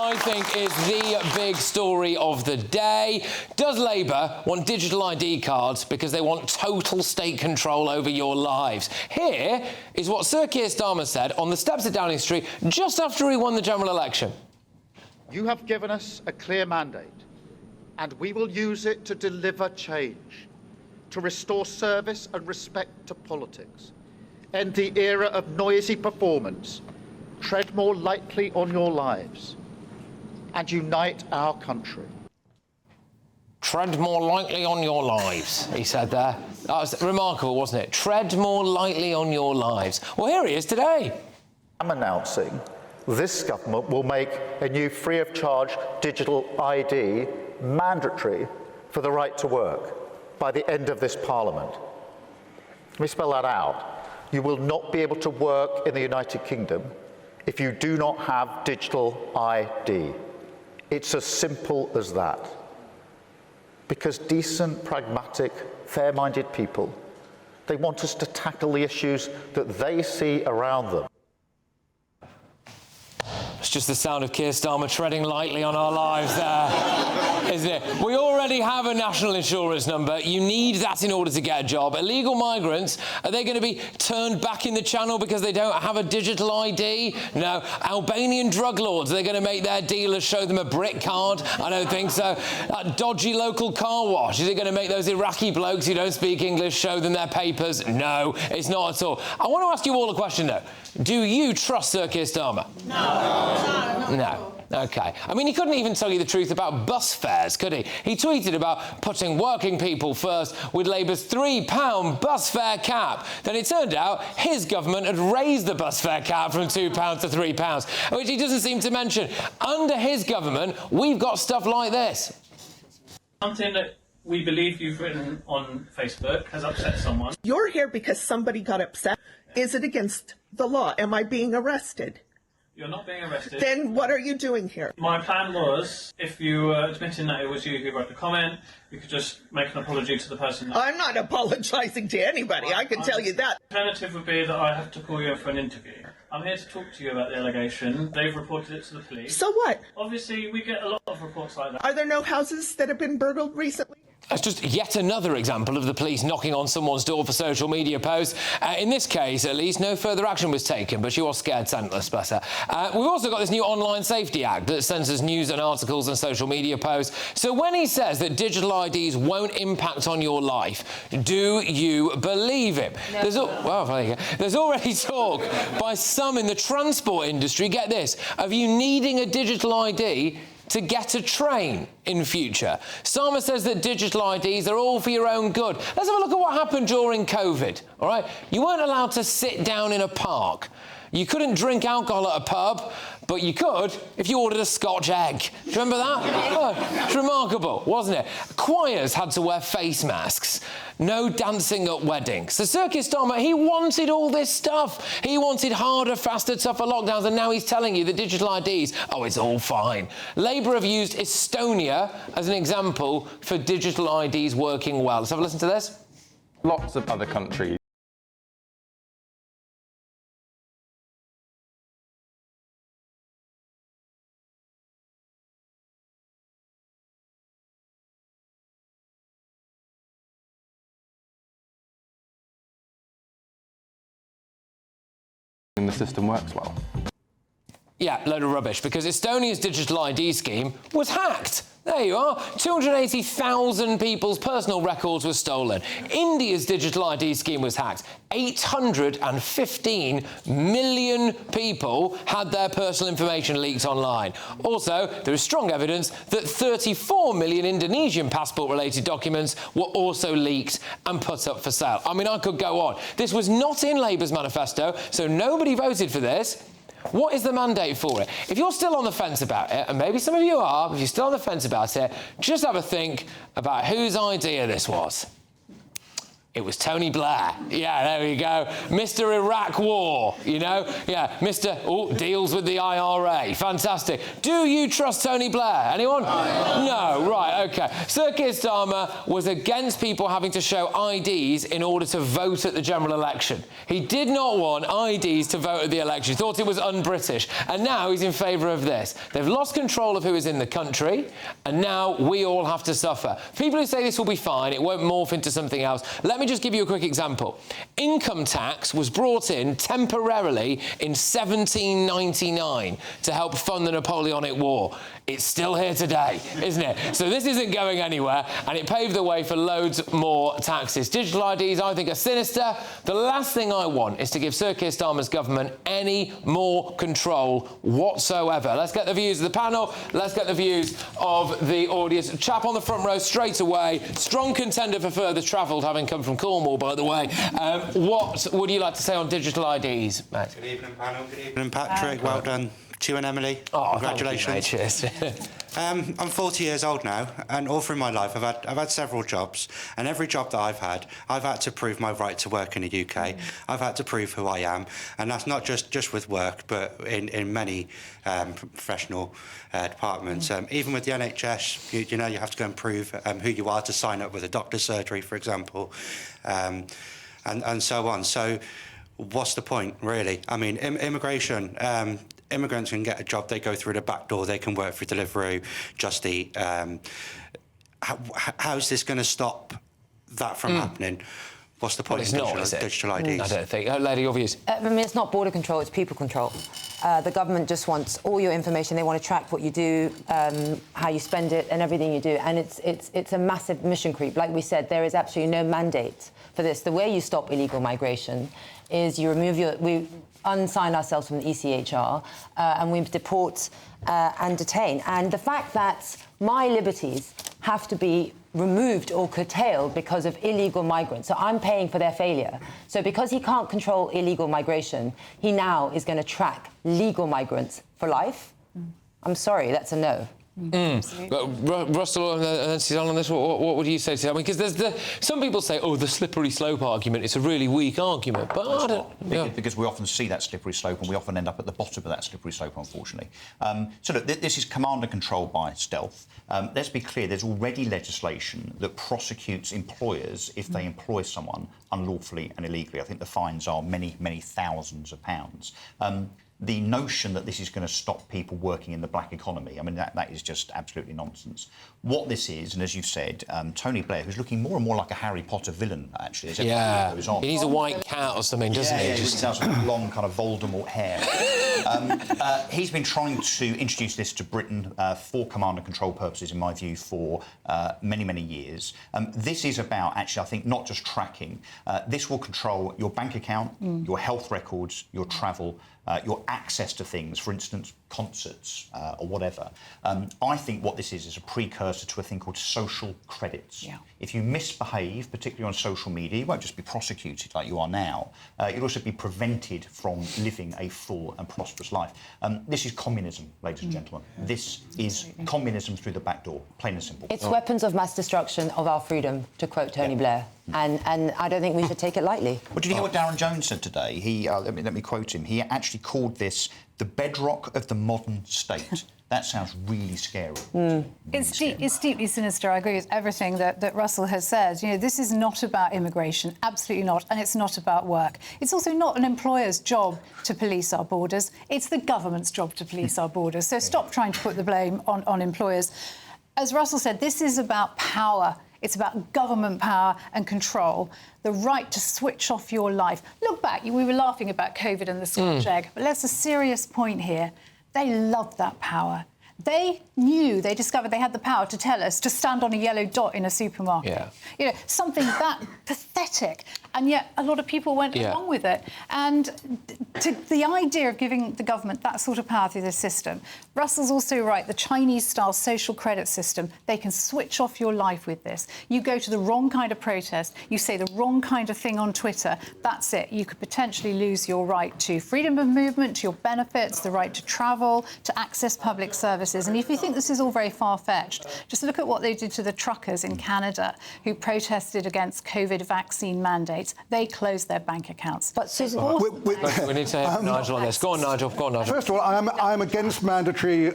I think is the big story of the day. Does Labour want digital ID cards because they want total state control over your lives? Here is what Sir Keir Starmer said on the steps at Downing Street just after he won the general election. You have given us a clear mandate, and we will use it to deliver change, to restore service and respect to politics, end the era of noisy performance, tread more lightly on your lives, and unite our country. Tread more lightly on your lives, he said there. That was remarkable, wasn't it? Tread more lightly on your lives. Well, here he is today. I'm announcing this government will make a new free-of-charge digital ID mandatory for the right to work by the end of this Parliament. Let me spell that out. You will not be able to work in the United Kingdom if you do not have digital ID. It's as simple as that. Because decent, pragmatic, fair-minded people, they want us to tackle the issues that they see around them. It's just the sound of Keir Starmer treading lightly on our lives there, isn't it? We already have a national insurance number. You need that in order to get a job. Illegal migrants, are they going to be turned back in the channel because they don't have a digital ID? No. Albanian drug lords, are they going to make their dealers show them a brick card? I don't think so. That dodgy local car wash, is it going to make those Iraqi blokes who don't speak English show them their papers? No, it's not at all. I want to ask you all a question, though. Do you trust Sir Keir Starmer? No. OK. I mean, he couldn't even tell you the truth about bus fares, could he? He tweeted about putting working people first with Labour's £3 bus fare cap. Then it turned out his government had raised the bus fare cap from £2 to £3, which he doesn't seem to mention. Under his government, we've got stuff like this. Something that we believe you've written on Facebook has upset someone. You're here because somebody got upset. Is it against the law? Am I being arrested? You're not being arrested. Then what are you doing here? My plan was, if you were admitting that it was you who wrote the comment, you could just make an apology to the person. I'm not apologising to anybody, I can tell you that. The alternative would be that I have to call you in for an interview. I'm here to talk to you about the allegation. They've reported it to the police. So what? Obviously, we get a lot of reports like that. Are there no houses that have been burgled recently? That's just yet another example of the police knocking on someone's door for social media posts. In this case, at least, no further action was taken, but she was scared senseless, bless her. We've also got this new Online Safety Act that censors news and articles and social media posts. So when he says that digital IDs won't impact on your life, do you believe him? No. There's already talk by some in the transport industry, get this, of you needing a digital ID to get a train in future. Starmer says that digital IDs are all for your own good. Let's have a look at what happened during COVID, all right? You weren't allowed to sit down in a park. You couldn't drink alcohol at a pub, but you could if you ordered a Scotch egg. Do you remember that? Oh, it's remarkable, wasn't it? Choirs had to wear face masks. No dancing at weddings. So Sir Keir Starmer, he wanted all this stuff. He wanted harder, faster, tougher lockdowns, and now he's telling you that digital IDs, oh, it's all fine. Labour have used Estonia as an example for digital IDs working well. Let's have a listen to this. Lots of other countries the system works well. Yeah, load of rubbish, because Estonia's digital ID scheme was hacked. There you are. 280,000 people's personal records were stolen. India's digital ID scheme was hacked. 815 million people had their personal information leaked online. Also, there is strong evidence that 34 million Indonesian passport-related documents were also leaked and put up for sale. I mean, I could go on. This was not in Labour's manifesto, so nobody voted for this. What is the mandate for it? If you're still on the fence about it, and maybe some of you are, if you're still on the fence about it, just have a think about whose idea this was. It was Tony Blair. Yeah, there we go. Mr. Iraq War, you know? Yeah, Mr. Deals with the IRA. Fantastic. Do you trust Tony Blair? Anyone? No, right, OK. Sir Keir Starmer was against people having to show IDs in order to vote at the general election. He did not want IDs to vote at the election. He thought it was un-British. And now he's in favour of this. They've lost control of who is in the country, and now we all have to suffer. People who say this will be fine, it won't morph into something else. Let me just give you a quick example. Income tax was brought in temporarily in 1799 to help fund the Napoleonic War. It's still here today, isn't it? So this isn't going anywhere, and it paved the way for loads more taxes. Digital IDs, I think, are sinister. The last thing I want is to give Sir Keir Starmer's government any more control whatsoever. Let's get the views of the panel. Let's get the views of the audience. Chap on the front row straight away. Strong contender for further travelled, having come from Cornwall, by the way. What would you like to say on digital IDs, mate? Good evening, panel. Good evening, Patrick. Well done to you and Emily. Oh, congratulations. Thank you, mate. I'm 40 years old now, and all through my life I've had several jobs, and every job that I've had to prove my right to work in the UK. I've had to prove who I am, and that's not just with work, but in many professional departments. Even with the NHS, you know, you have to go and prove who you are to sign up with a doctor's surgery, for example, and so on. So what's the point, really? I mean, immigration... immigrants can get a job, they go through the back door, they can work for Deliveroo, Just Eat. How's this going to stop that from happening? What's the point of digital IDs? I don't think. Lady, your views? I mean, it's not border control, it's people control. The government just wants all your information. They want to track what you do, how you spend it, and everything you do. And it's a massive mission creep. Like we said, there is absolutely no mandate for this. The way you stop illegal migration is you remove we unsign ourselves from the ECHR and we deport and detain. And the fact that my liberties have to be removed or curtailed because of illegal migrants. So I'm paying for their failure. So because he can't control illegal migration, he now is going to track legal migrants for life. I'm sorry, that's a no. Russell and Suzanne on this, what would you say to that? I mean, because some people say, oh, the slippery slope argument, it's a really weak argument, but I don't... Yeah. Because we often see that slippery slope and we often end up at the bottom of that slippery slope, unfortunately. So look, this is command and control by stealth. Let's be clear, there's already legislation that prosecutes employers if they employ someone unlawfully and illegally. I think the fines are many, many thousands of pounds. The notion that this is going to stop people working in the black economy, I mean, that is just absolutely nonsense. What this is, and as you've said, Tony Blair, who's looking more and more like a Harry Potter villain, actually, as everything goes on. He needs a white cat or something, doesn't he? Yeah, he has long kind of Voldemort hair. He's been trying to introduce this to Britain for command and control purposes, in my view, for many, many years. This is about, actually, I think, not just tracking. This will control your bank account, your health records, your travel, your access to things, for instance, concerts or whatever. I think what this is a precursor to a thing called social credits. Yeah. If you misbehave, particularly on social media, you won't just be prosecuted like you are now. You'll also be prevented from living a full and prosperous life. This is communism, ladies and gentlemen. This is communism through the back door, plain and simple. It's weapons of mass destruction of our freedom, to quote Tony Blair. And I don't think we should take it lightly. Well, did you hear what Darren Jones said today? He let me quote him. He actually called this the bedrock of the modern state. That sounds really scary. It's deeply sinister. I agree with everything that Russell has said. You know, this is not about immigration, absolutely not, and it's not about work. It's also not an employer's job to police our borders. It's the government's job to police our borders. So stop trying to put the blame on employers. As Russell said, this is about power. It's about government power and control, the right to switch off your life. Look back, we were laughing about COVID and the Scotch egg, but that's a serious point here. They loved that power. They discovered they had the power to tell us to stand on a yellow dot in a supermarket. Yeah. You know, something that pathetic. And yet a lot of people went along with it. And the idea of giving the government that sort of power through this system, Russell's also right, the Chinese-style social credit system, they can switch off your life with this. You go to the wrong kind of protest, you say the wrong kind of thing on Twitter, that's it. You could potentially lose your right to freedom of movement, to your benefits, the right to travel, to access public service. services. And if you think this is all very far-fetched, just look at what they did to the truckers in Canada who protested against COVID vaccine mandates. They closed their bank accounts. But Susan, we need to have Nigel on this. Go on, Nigel. Go on, Nigel. First of all, I'm against mandatory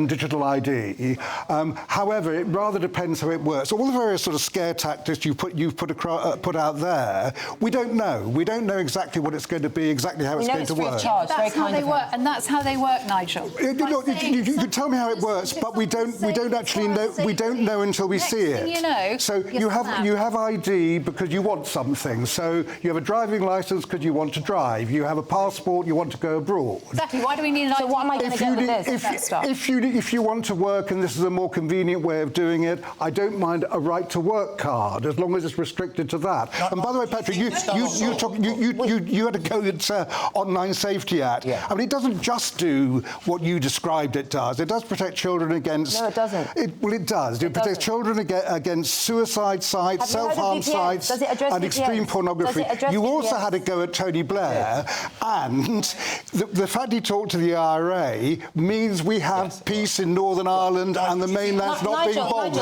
digital ID. However, it rather depends how it works. All the various sort of scare tactics you've put out there, we don't know. We don't know exactly what it's going to be, exactly how it's going to work. That's how they work, and that's how they work, Nigel. You can tell me how it works, but we don't actually know. We don't know until we see it. You know, so you have ID because you want something. So you have a driving licence because you want to drive. You have a passport. You want to go abroad. Exactly. Why do we need an ID? So what am I going to get with this? If you want to work and this is a more convenient way of doing it, I don't mind a right to work card as long as it's restricted to that. And by the way, Patrick, you had a go at Online Safety Act. Yeah. I mean, it doesn't just do what you described it does. It does protect children against... No, it doesn't. It does. It protects children against suicide sites, self-harm sites, and extreme pornography. You also had a go at Tony Blair, and the fact he talked to the IRA means we have peace in Northern Ireland and the mainland's not being bombed.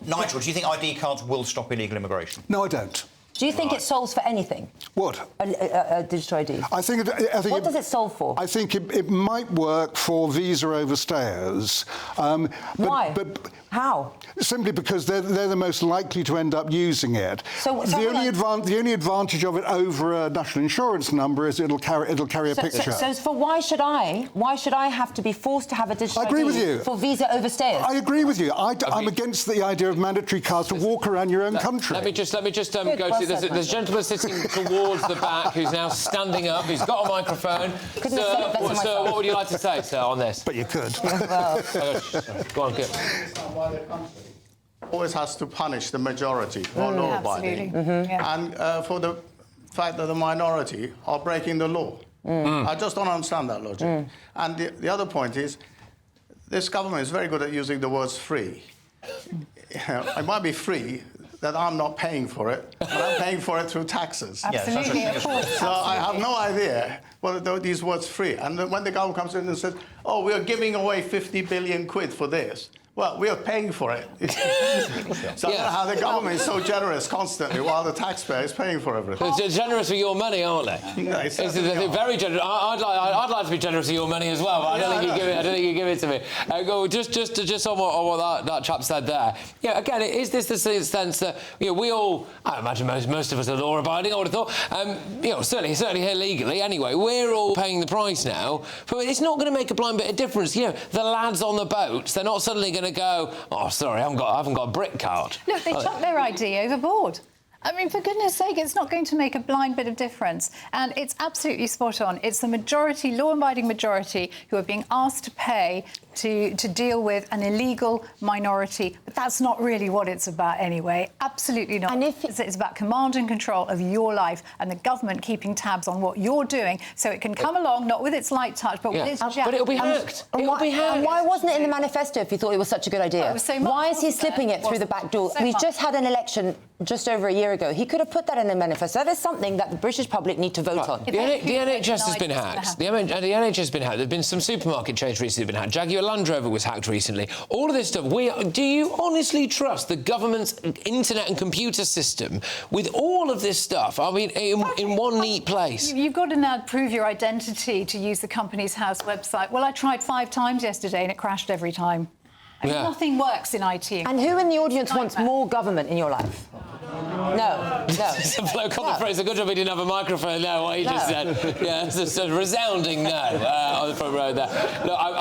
Nigel, do you think ID cards will stop illegal immigration? No, I don't. Do you think it solves for anything? What? A digital ID. I think what does it solve for? I think it might work for visa overstayers. Why? But how? Simply because they're the most likely to end up using it. So the only advantage of it over a national insurance number is it'll carry a picture. So why should I have to be forced to have a digital I agree with you. for visa overstayers? I agree with you. I'm against the idea of mandatory cards to walk around your own country. Let me just go to... There's a gentleman sitting towards the back who's now standing up. He's got a microphone. Sir, what would you like to say, sir, on this? But you could. Go on, Kip. Always has to punish the majority or law-abiding. And for the fact that the minority are breaking the law. I just don't understand that logic. And the other point is, this government is very good at using the words free. It might be free that I'm not paying for it, but I'm paying for it through taxes. Absolutely, of course. So I have no idea what these words free. And when the government comes in and says, oh, we are giving away 50 billion quid for this. Well, we are paying for it. So I don't know how the government is so generous constantly while the taxpayer is paying for everything. They're generous with your money, aren't they? No, they're very generous. I'd like to be generous with your money as well, but I don't think you give it to me. Just on what that chap said there. Yeah, again, is this the sense that we all, I imagine most of us are law-abiding, I would have thought, certainly here legally anyway, we're all paying the price now, but it's not going to make a blind bit of difference. The lads on the boats, they're not suddenly going to go, oh, sorry, I haven't got a brick card. Look, they chucked their ID overboard. I mean, for goodness sake, it's not going to make a blind bit of difference. And it's absolutely spot on. It's the majority, law-abiding majority, who are being asked to pay to deal with an illegal minority. But that's not really what it's about anyway. Absolutely not. And it's about command and control of your life and the government keeping tabs on what you're doing so it can come along, not with its light touch, but with its jack. But it'll be hacked. And why wasn't it in the manifesto if you thought it was such a good idea? Why is he slipping it through the back door? We've just had an election just over a year ago. He could have put that in the manifesto. That is something that the British public need to vote on. The NHS has been hacked. The NHS has been hacked. There have been some supermarket chains recently been hacked. Jaguar Land Rover was hacked recently. All of this stuff. Do you honestly trust the government's internet and computer system with all of this stuff? I mean, in one neat place. You've got to now prove your identity to use the Company's House website. Well, I tried 5 times yesterday and it crashed every time. I mean, nothing works in IT. And who in the audience wants more government in your life? No. Some bloke on the phrase, a good job he didn't have a microphone there, what he just said. Yeah, it's a resounding no on the front row there. Look,